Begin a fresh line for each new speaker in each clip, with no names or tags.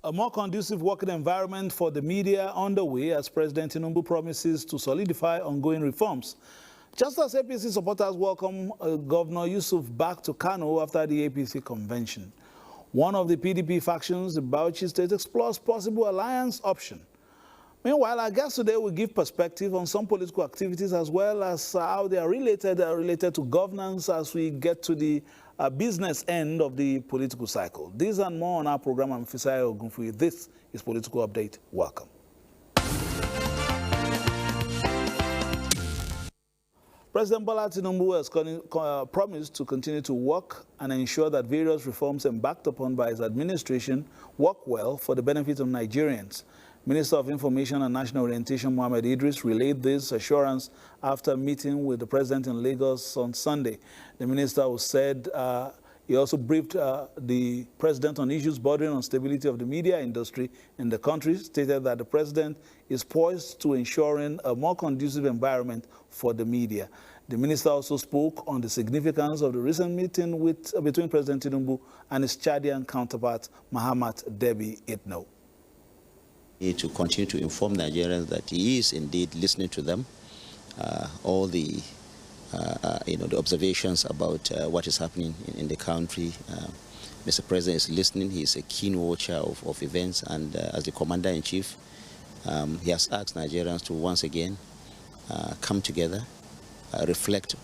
A more conducive working environment for the media underway as President Tinubu promises to solidify ongoing reforms. Just as APC supporters welcome Governor Yusuf back to Kano after the APC convention. One of the PDP factions, the Bauchi State, explores possible alliance option. Meanwhile, our guest today will give perspective on some political activities as well as how they are related to governance as we get to the business end of the political cycle. These and more on our program. I'm Fisai Ogunfuyi. This is Political Update. Welcome. President Bola Tinubu has promised to continue to work and ensure that various reforms embarked upon by his administration work well for the benefit of Nigerians. Minister of Information and National Orientation Mohammed Idris relayed this assurance after meeting with the president in Lagos on Sunday. The minister said he also briefed the president on issues bordering on stability of the media industry in the country, stated that the president is poised to ensuring a more conducive environment for the media. The minister also spoke on the significance of the recent meeting between President Tinubu and his Chadian counterpart, Mahamat Debi Itno.
To continue to inform Nigerians that he is indeed listening to them, all the the observations about what is happening in the country. Mr. President is listening. He is a keen watcher of events, and as the Commander-in-Chief, he has asked Nigerians to once again come together, reflect,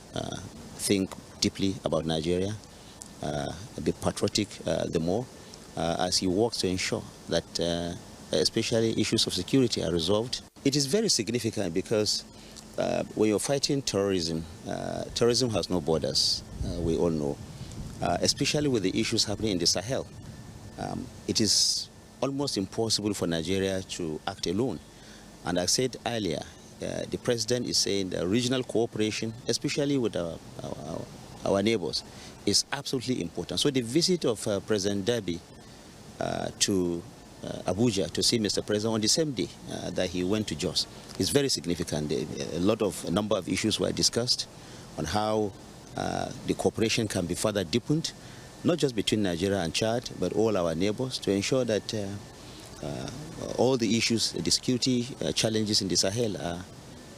think deeply about Nigeria, be patriotic the more, as he works to ensure that especially issues of security are resolved. It is very significant because when you're fighting terrorism, terrorism has no borders, we all know, especially with the issues happening in the Sahel. It is almost impossible for Nigeria to act alone. And I said earlier, the president is saying that regional cooperation, especially with our neighbors, is absolutely important. So the visit of President Debi to Abuja to see Mr. President on the same day that he went to Jos is very significant. A number of issues were discussed on how the cooperation can be further deepened, not just between Nigeria and Chad, but all our neighbors, to ensure that all the issues, the security challenges in the Sahel are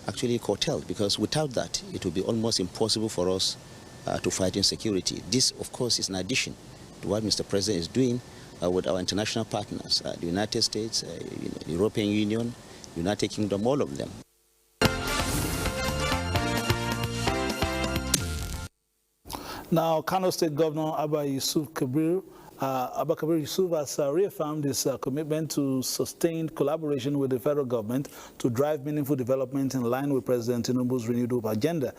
actually curtailed, because without that, it will be almost impossible for us to fight insecurity. This, of course, is in addition to what Mr. President is doing with our international partners, the United States, the European Union, United Kingdom, all of them.
Now, Kano State Governor Abba Kabir Yusuf has reaffirmed his commitment to sustained collaboration with the federal government to drive meaningful development in line with President Tinubu's renewed hope agenda.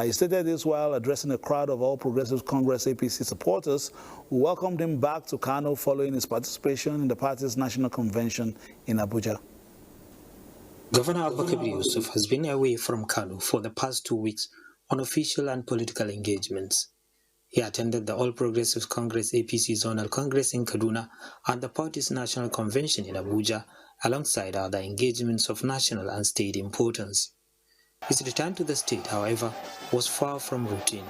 He stated this while addressing a crowd of All Progressive Congress APC supporters who welcomed him back to Kano following his participation in the party's national convention in Abuja.
Governor Abba Kabir Yusuf has been away from Kano for the past 2 weeks on official and political engagements. He attended the All Progressive Congress APC Zonal Congress in Kaduna and the party's national convention in Abuja, alongside other engagements of national and state importance. His return to the state, however, was far from routine.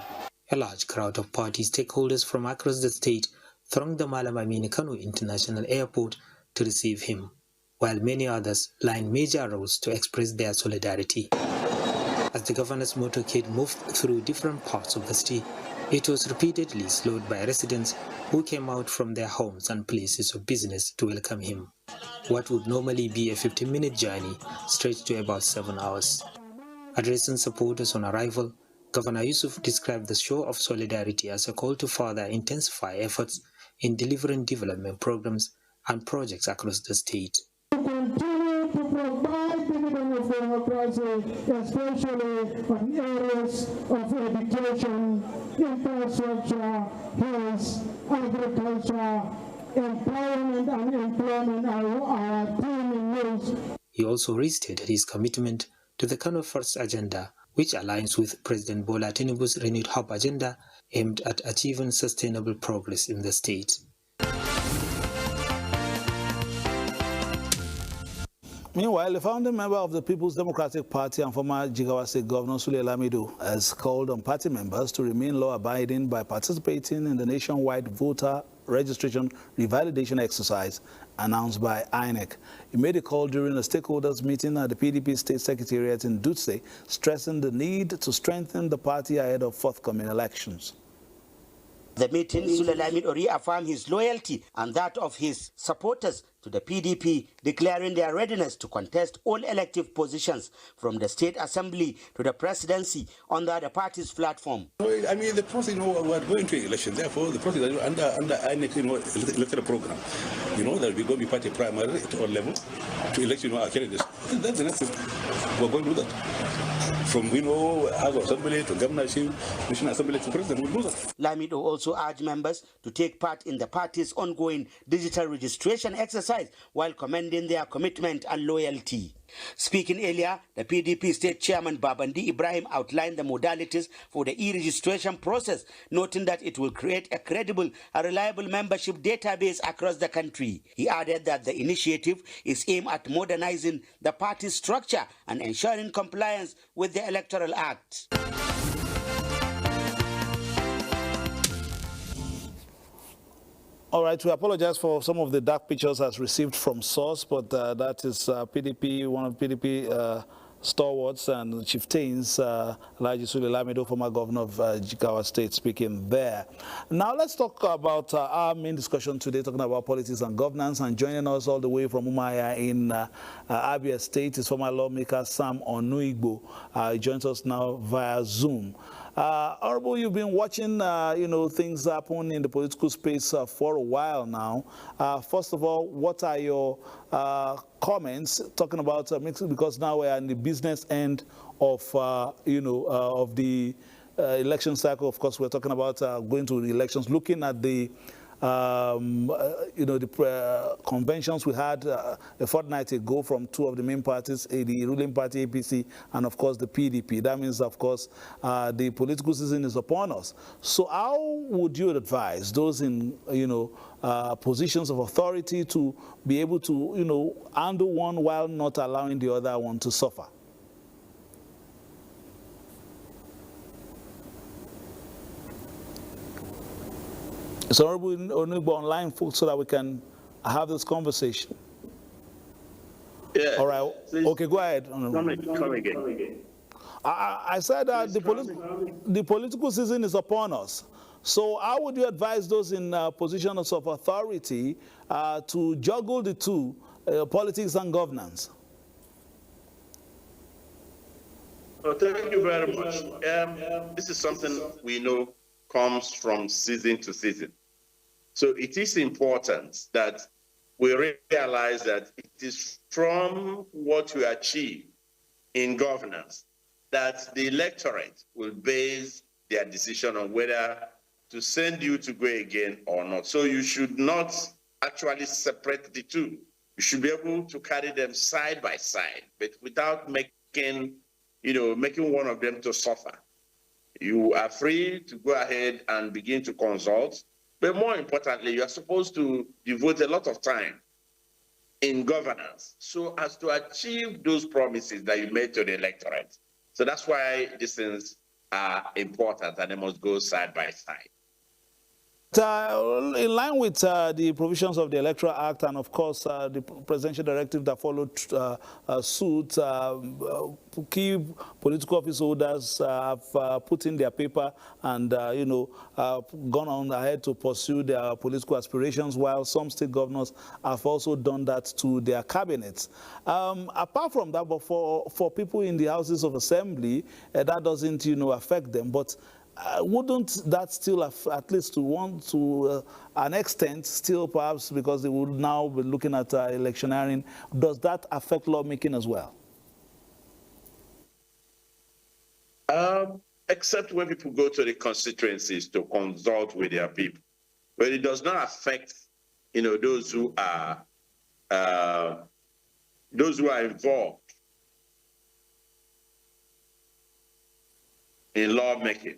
A large crowd of party stakeholders from across the state thronged the Malam Aminu Kano International Airport to receive him, while many others lined major roads to express their solidarity. As the governor's motorcade moved through different parts of the state, it was repeatedly slowed by residents who came out from their homes and places of business to welcome him. What would normally be a 15-minute journey stretched to about 7 hours. Addressing supporters on arrival, Governor Yusuf described the show of solidarity as a call to further intensify efforts in delivering development programs and projects across the state.
Continue to provide dividend of democracy, especially on areas of education, infrastructure, health, agriculture, employment and employment are our teaming needs.
He also restated his commitment to the Kano First agenda, which aligns with President Bola Tinubu's renewed hope agenda aimed at achieving sustainable progress in the state.
Meanwhile, the founding member of the People's Democratic Party and former Jigawa State Governor Sule Lamido has called on party members to remain law-abiding by participating in the nationwide voter registration revalidation exercise announced by INEC. He made a call during a stakeholders meeting at the PDP State Secretariat in Dutse, stressing the need to strengthen the party ahead of forthcoming elections.
The meeting, Sule Lamido reaffirmed his loyalty and that of his supporters to the PDP, declaring their readiness to contest all elective positions from the State Assembly to the presidency under the party's platform.
I mean, the process, we're going to election. Therefore, the process under INEC, electoral program, that we're going to be party primary at all levels to elect, our candidates. That's the next thing. We're going to do that. From, House of Assembly to governorship, National Assembly to president, we'll do that.
Lamido also urged members to take part in the party's ongoing digital registration exercise while commending their commitment and loyalty. Speaking earlier, the PDP State Chairman Babandi Ibrahim outlined the modalities for the e-registration process, noting that it will create a credible and reliable membership database across the country. He added that the initiative is aimed at modernizing the party's structure and ensuring compliance with the Electoral Act.
All right, we apologize for some of the dark pictures as received from source, but that is PDP, one of PDP stalwarts and chieftains, Alhaji Sule Lamido, former governor of Jigawa State, speaking there. Now let's talk about our main discussion today, talking about politics and governance, and joining us all the way from Umaya in Abia State is former lawmaker Sam Onuigbo. He joins us now via Zoom. Honorable, you've been watching, things happen in the political space for a while now. First of all, what are your comments talking about because now we're in the business end of, of the election cycle. Of course, we're talking about going to the elections, looking at the the conventions we had a fortnight ago from two of the main parties, the ruling party APC and of course the PDP. That means, of course, the political season is upon us. So how would you advise those in positions of authority to be able to handle one while not allowing the other one to suffer? So, Honorable Onugbo online, folks, so that we can have this conversation.
Yeah.
All right.
Please.
Okay, go ahead.
Come again.
I said that the political season is upon us. So how would you advise those in positions of authority to juggle the two, politics and governance?
Well, thank you very much. This is something we know comes from season to season. So it is important that we realize that it is from what we achieve in governance that the electorate will base their decision on whether to send you to go again or not. So you should not actually separate the two. You should be able to carry them side by side, but without making one of them to suffer. You are free to go ahead and begin to consult, but more importantly, you are supposed to devote a lot of time in governance so as to achieve those promises that you made to the electorate. So that's why these things are important and they must go side by side.
In line with the provisions of the Electoral Act and, of course, the presidential directive that followed suit, key political office holders have put in their paper and, gone on ahead to pursue their political aspirations, while some state governors have also done that to their cabinets. Apart from that, but for people in the houses of assembly, that doesn't, affect them. But wouldn't that still, at least to an extent, still perhaps because they would now be looking at electioneering, does that affect lawmaking as well?
Except when people go to the constituencies to consult with their people. But it does not affect, those who are involved in lawmaking.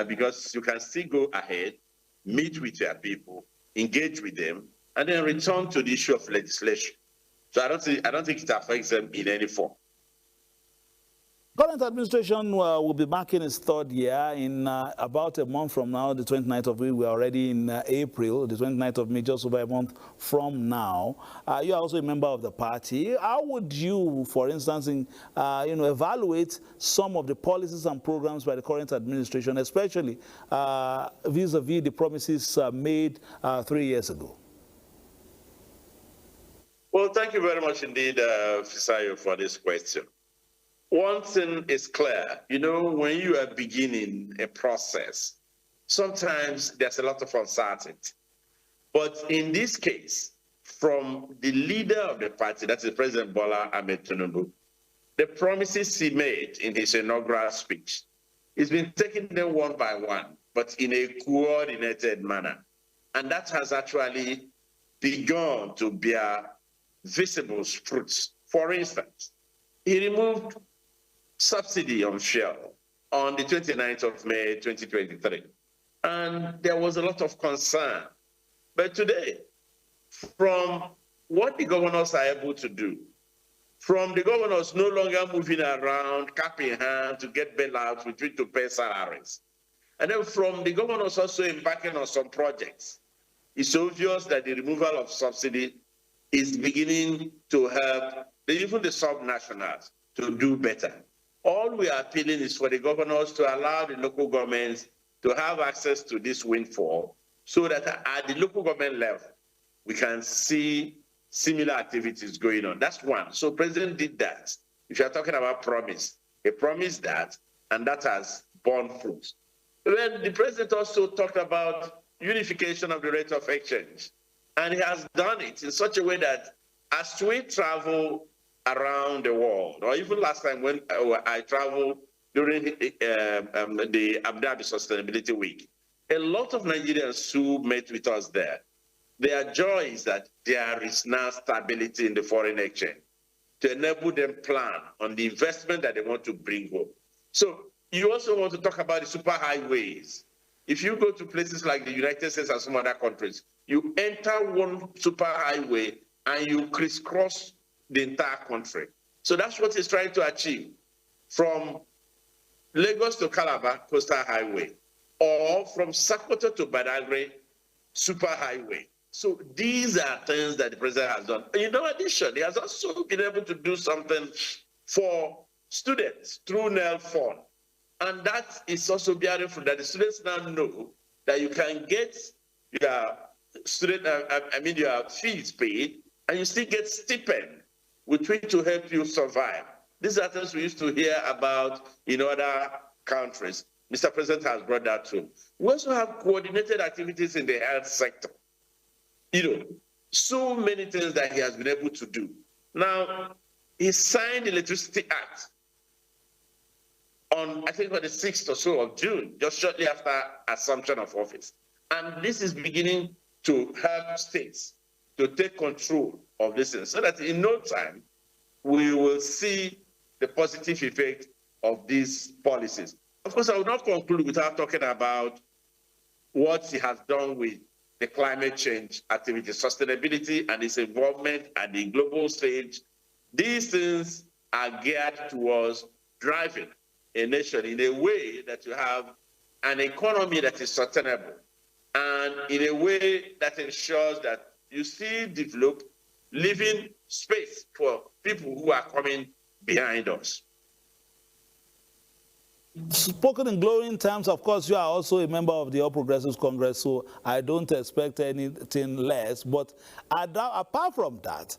Because you can still go ahead, meet with your people, engage with them, and then return to the issue of legislation. So I don't think it affects them in any form.
Current administration will be marking its third year in about a month from now, the 29th of May. We're already in April, the 29th of May, just over a month from now. You are also a member of the party. How would you, for instance, evaluate some of the policies and programs by the current administration, especially vis-a-vis the promises made 3 years ago?
Well, thank you very much indeed, Fisayo, for this question. One thing is clear, when you are beginning a process, sometimes there's a lot of uncertainty. But in this case, from the leader of the party, that is President Bola Ahmed Tinubu, the promises he made in his inaugural speech, he's been taking them one by one, but in a coordinated manner. And that has actually begun to bear visible fruits. For instance, he removed subsidy on fuel on the 29th of May, 2023. And there was a lot of concern. But today, from what the governors are able to do, from the governors no longer moving around, cap in hand to get bailouts, which to pay salaries, and then from the governors also embarking on some projects, it's obvious that the removal of subsidy is beginning to help even the sub-nationals to do better. All we are appealing is for the governors to allow the local governments to have access to this windfall so that at the local government level, we can see similar activities going on. That's one. So President did that. If you're talking about promise, he promised that, and that has borne fruit. Then the president also talked about unification of the rate of exchange. And he has done it in such a way that as we travel around the world, or even last time when I traveled during the Abu Dhabi Sustainability Week, a lot of Nigerians who met with us there, their joy is that there is now stability in the foreign exchange to enable them plan on the investment that they want to bring home. So you also want to talk about the superhighways. If you go to places like the United States and some other countries, you enter one superhighway and you crisscross the entire country. So that's what he's trying to achieve. From Lagos to Calabar, coastal highway, or from Sokoto to Badagry, superhighway. So these are things that the president has done. In addition, he has also been able to do something for students through NEL Fund. And that is also beautiful, that the students now know that you can get your your fees paid, and you still get stipend, which will help you survive. These are things we used to hear about in other countries. Mr. President has brought that too. We also have coordinated activities in the health sector. So many things that he has been able to do. Now, he signed the Electricity Act on, I think, on the 6th or so of June, just shortly after assumption of office. And this is beginning to help states to take control of this thing, so that in no time, we will see the positive effect of these policies. Of course, I will not conclude without talking about what he has done with the climate change activity, sustainability, and its involvement at the global stage. These things are geared towards driving a nation in a way that you have an economy that is sustainable, and in a way that ensures that you still develop living space for people who are coming behind us.
Spoken in glowing terms, of course, you are also a member of the All Progressives Congress, so I don't expect anything less. But apart from that,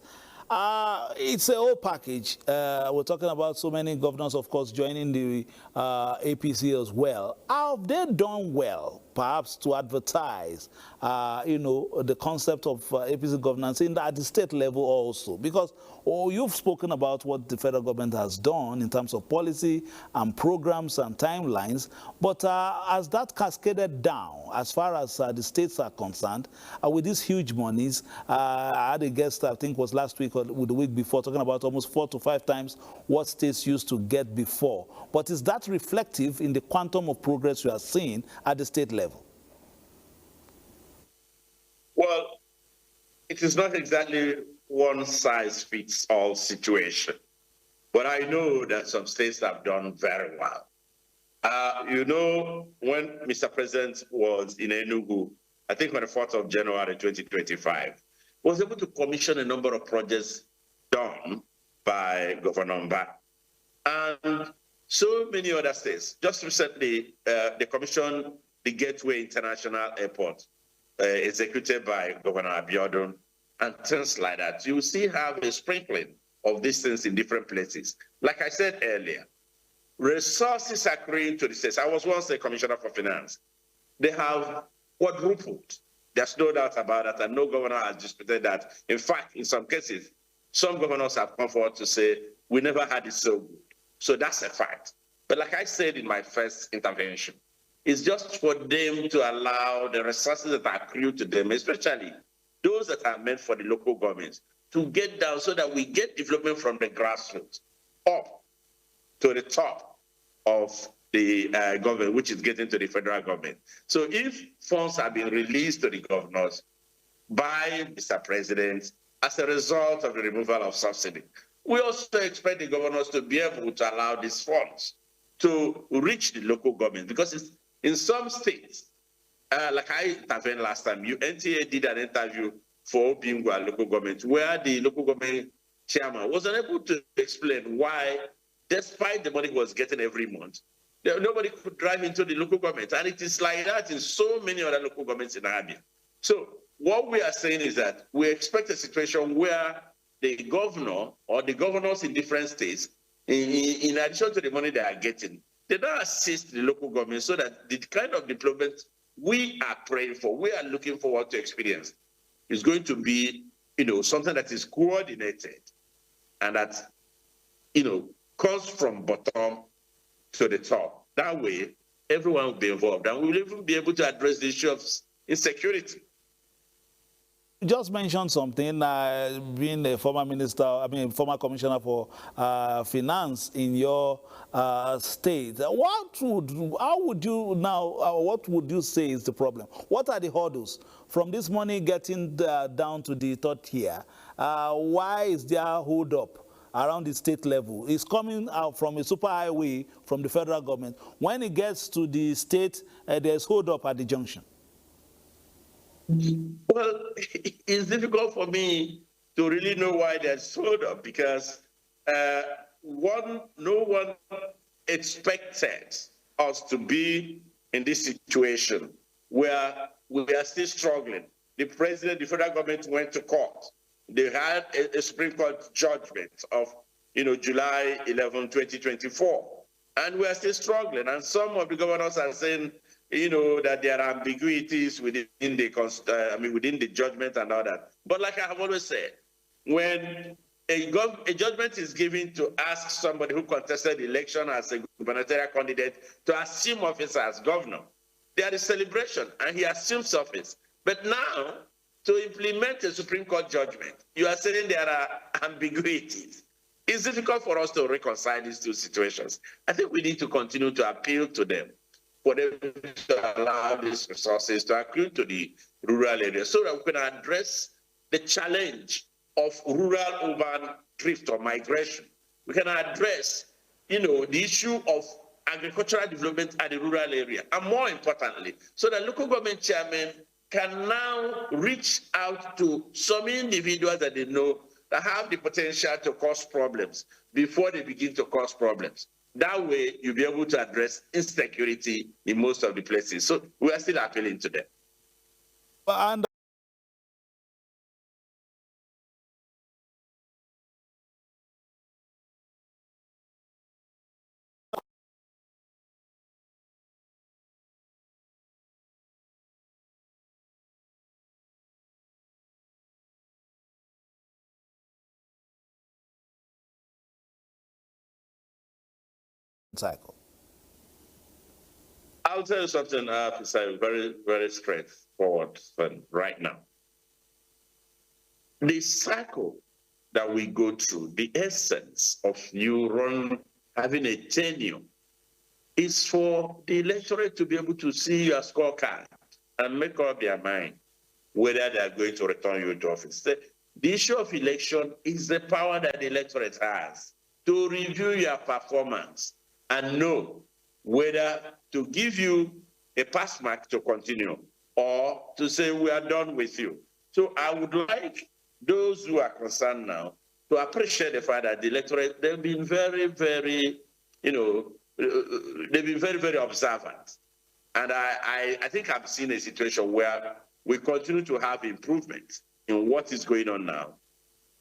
it's a whole package. We're talking about so many governors, of course, joining the APC as well. Have they done well, perhaps, to advertise, the concept of APC governance at the state level also? Because you've spoken about what the federal government has done in terms of policy and programs and timelines, but has that cascaded down as far as the states are concerned with these huge monies? I had a guest, I think was last week or the week before, talking about almost 4 to 5 times what states used to get before. But is that reflective in the quantum of progress you are seeing at the state level?
Well, it is not exactly one-size-fits-all situation. But I know that some states have done very well. You know, when Mr. President was in Enugu, I think on the 4th of January 2025, was able to commission a number of projects done by Governor Mba. And so many other states. Just recently, they commissioned the Gateway International Airport, executed by Governor Abiodun, and things like that. You see have a sprinkling of these things in different places. Like I said earlier, resources are accruing to the states. I was once a commissioner for finance. They have quadrupled. There's no doubt about that, and no governor has disputed that. In fact, in some cases, some governors have come forward to say, we never had it so good. So that's a fact. But like I said in my first intervention, it's just for them to allow the resources that are accrued to them, especially those that are meant for the local governments, to get down so that we get development from the grassroots up to the top of the government, which is getting to the federal government. So if funds have been released to the governors by Mr. President as a result of the removal of subsidy, we also expect the governors to be able to allow these funds to reach the local government, because it's, in some states, like I intervened last time, NTA did an interview for Obingwa local government, where the local government chairman was unable to explain why, despite the money he was getting every month, nobody could drive into the local government. And it is like that in so many other local governments in Abia. So what we are saying is that we expect a situation where the governor or the governors in different states, in addition to the money they are getting, they don't assist the local government so that the kind of development we are praying for, we are looking forward to experience, is going to be, something that is coordinated and that, comes from bottom to the top. That way, everyone will be involved, and we will even be able to address the issue of insecurity.
You just mentioned something, being a former minister, former commissioner for finance in your state. What would you say is the problem? What are the hurdles from this money getting down to the third tier? Why is there a hold up around the state level? It's coming out from a superhighway from the federal government. When it gets to the state, there's hold up at the junction.
Well, it's difficult for me to really know why there's hold up, because no one expected us to be in this situation where we are still struggling. The federal government went to court. They had a Supreme Court judgment of, July 11, 2024, and we are still struggling. And some of the governors are saying, that there are ambiguities within the judgment and all that. But like I have always said, when a judgment is given to ask somebody who contested the election as a gubernatorial candidate to assume office as governor, there is celebration, and he assumes office. But now, to implement a Supreme Court judgment, you are saying there are ambiguities. It's difficult for us to reconcile these two situations. I think we need to continue to appeal to them for them to allow these resources to accrue to the rural areas so that we can address the challenge of rural-urban drift or migration. We can address, the issue of agricultural development at the rural area, and more importantly, so that local government chairmen can now reach out to some individuals that they know that have the potential to cause problems before they begin to cause problems. That way, you'll be able to address insecurity in most of the places. So we are still appealing to them.
And cycle.
I'll tell you something, very, very straightforward right now. The cycle that we go through, the essence of you having a tenure, is for the electorate to be able to see your scorecard and make up their mind whether they are going to return you to office. The issue of election is the power that the electorate has to review your performance and know whether to give you a pass mark to continue or to say we are done with you. So I would like those who are concerned now to appreciate the fact that the electorate, they've been very, very, they've been very, very observant. And I think I've seen a situation where we continue to have improvement in what is going on now,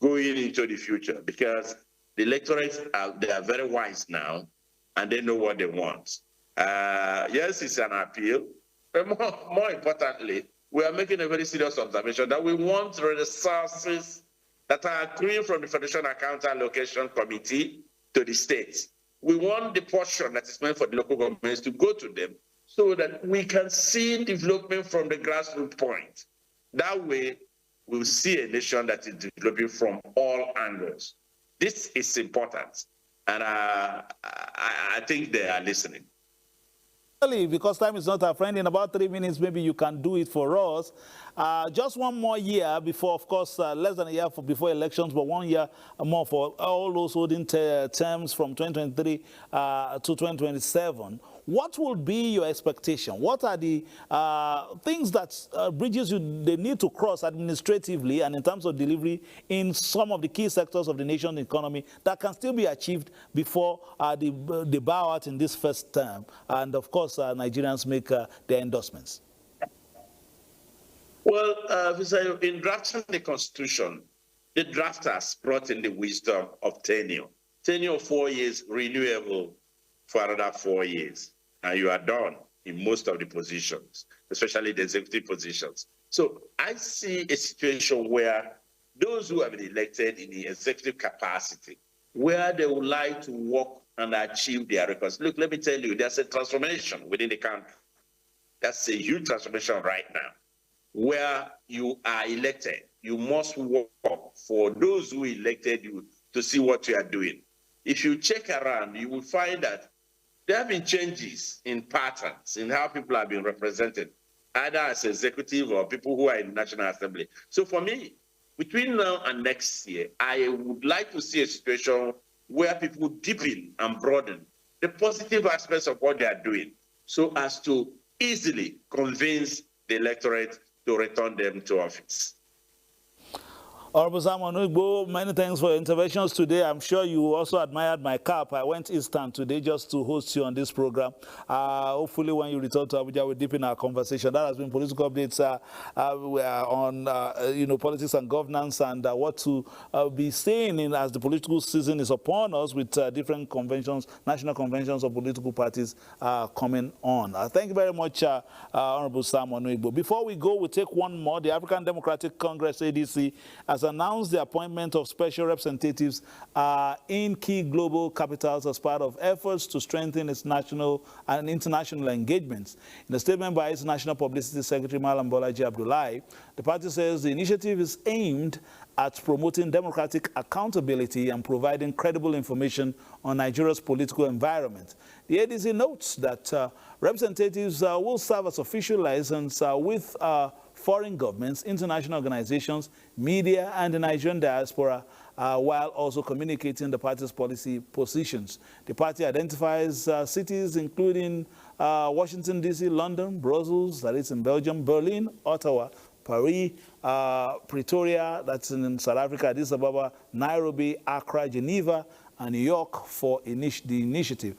going into the future, because the electorates they are very wise now, and they know what they want. Yes, it's an appeal, but more importantly, we are making a very serious observation that we want resources that are accruing from the Federation Account Allocation Committee to the states. We want the portion that is meant for the local governments to go to them so that we can see development from the grassroots point. That way, we'll see a nation that is developing from all angles. This is important, and I think they are listening.
Because time is not our friend, in about 3 minutes, maybe you can do it for us. Just one more year before, of course, less than a year before elections, but 1 year more for all those holding terms from 2023 to 2027. What will be your expectation? What are the things that bridges they need to cross administratively and in terms of delivery in some of the key sectors of the nation's economy that can still be achieved before the bow out in this first term? And of course, Nigerians make their endorsements.
Well, in drafting the Constitution, the drafters brought in the wisdom of tenure. Tenure of 4 years, renewable for another 4 years. And you are done in most of the positions, especially the executive positions. So I see a situation where those who have been elected in the executive capacity, where they would like to work and achieve their records. Look, let me tell you, there's a transformation within the country. That's a huge transformation right now. Where you are elected, you must work for those who elected you to see what you are doing. If you check around, you will find that there have been changes in patterns in how people have been represented, either as executive or people who are in the National Assembly. So for me, between now and next year, I would like to see a situation where people deepen and broaden the positive aspects of what they are doing so as to easily convince the electorate to return them to office.
Honorable Simon Nwigbo, many thanks for your interventions today. I'm sure you also admired my cap. I went eastern today just to host you on this program. Hopefully when you return to Abuja, we'll deepen our conversation. That has been political updates on politics and governance and what to be saying as the political season is upon us with different conventions, national conventions of political parties coming on. Thank you very much, Honorable Simon Nwigbo. Before we go, we'll take one more. The African Democratic Congress, ADC, has announced the appointment of special representatives in key global capitals as part of efforts to strengthen its national and international engagements. In a statement by its National Publicity Secretary, Malam Bolaji Abdullahi, the party says the initiative is aimed at promoting democratic accountability and providing credible information on Nigeria's political environment. The ADC notes that representatives will serve as official liaisons with foreign governments, international organizations, media, and the Nigerian diaspora, while also communicating the party's policy positions. The party identifies cities including Washington, D.C., London, Brussels, that is in Belgium, Berlin, Ottawa, Paris, Pretoria, that's in South Africa, Addis Ababa, Nairobi, Accra, Geneva, and New York for the initiative.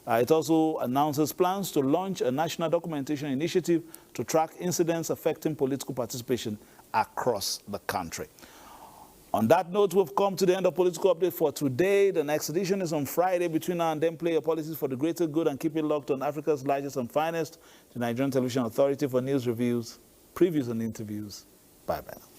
It also announces plans to launch a national documentation initiative to track incidents affecting political participation across the country. On that note, we've come to the end of Political Update for today. The next edition is on Friday. Between now and then, play your policies for the greater good and keep it locked on Africa's largest and finest, the Nigerian Television Authority, for news reviews, previews, and interviews. Bye-bye.